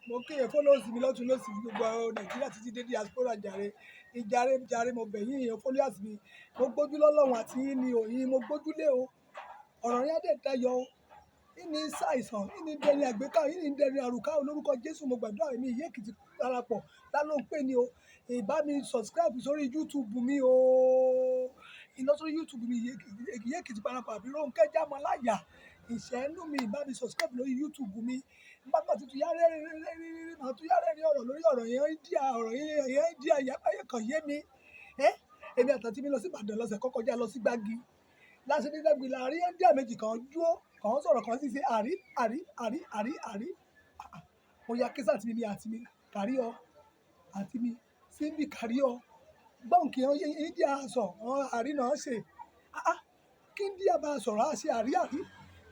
mo kéye followers mi lọ́tún lọ́sì gbogbo Nàìjíríà títí dé diaspora jàre ìjàre mo bẹ̀ yín èèyàn followers mi mo gbójú lọ́lọ́run àti yín ni òyìn mo gbójúlé o ọ̀rọ̀ yẹn dẹ̀ dayọ̀ o ìní ṣàìsàn ìní dẹni àgbéká ìní dẹni àrùká olórúkọ Jésù mo gbàdúrà mi ìyé Èkìtì Parapọ̀ lálọ́ ń pè ní o ìbá mi subscribe sórí YouTube mi o iná sórí YouTube mi ìyé Èkìtì Parapọ̀ àbí Rónkẹ́ Jámọ́láyà ìṣẹ́nu mi ìbá mi subscribe lórí YouTube mi bàbá tuntun yára rẹ́rẹ́rẹ́rẹ́rẹ́ màá tún yára rí ọ̀rọ̀ lórí ọ̀rọ̀ yẹn India ọ̀rọ̀ yẹn India ayé kan yé mi èmi àtàtì mi lọ sí Ìbàdàn lọ́sẹ̀ kọ́kọ́já lọ sí Gbági láti ní Gbági láàrin India méjì kan dúró kàn sọ̀rọ̀ kan sì ṣe àrí mo ya kí sàtì mi àti mi kárí ọ àti mi síbi kárí ọ gbọ́ǹkì India sọ àrí náà ṣe kí India bá sọ̀rọ̀ á ṣe àrí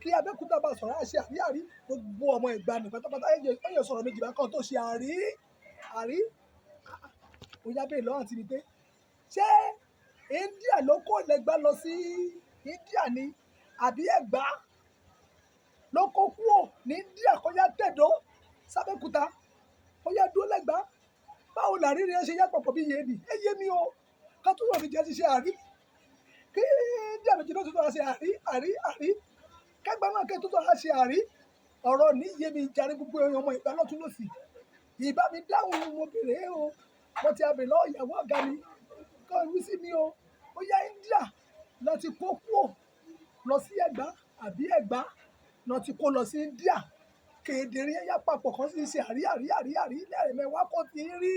kí Abẹ́òkúta bá sọ̀rọ̀ á ṣe àrí gbogbo ọmọ Ẹ̀gbá ní pátápátá ẹ̀yẹ sọ̀rọ̀ méjì bá kan tó ṣe àrí mo yá bẹ́ẹ̀ lọ́wọ́ àti mi pé ṣé India ló kó lẹ́gbàá lọ sí India ni àbí Ẹ̀gbá ló kó kúrò ní India kọjá tẹ̀dó sábẹ́kúta kọjá dúró lẹ́gbàá báwo làrírí ẹ ṣe yá pọ̀pọ̀ bí yé mi ẹ yé mi o ká tó rọ̀ mi jẹ́ ti ṣe àrí kí India méjì ló tó ṣe àrí kẹgbẹ́ náà kẹ́ tó ṣe àrí ọ̀rọ̀ ní yé mi jàre gbogbo ọmọ Ìgbà lọ́tún lọ́sì ìbá mi dáhùn mo bèrè o mo ti abè lọ́wọ́ ìyàwó ọ̀gá mi kọ́ ìwú sí mi o ó yá India lọ ti kó kúrò lọ sí Ẹ̀gbá àbí Ẹ̀gbá lọ ti kó lọ sí India kedere ẹ̀yà papọ̀ kan sì ṣe àrí lẹ́ẹ̀mẹ́wàá kò tí ń rí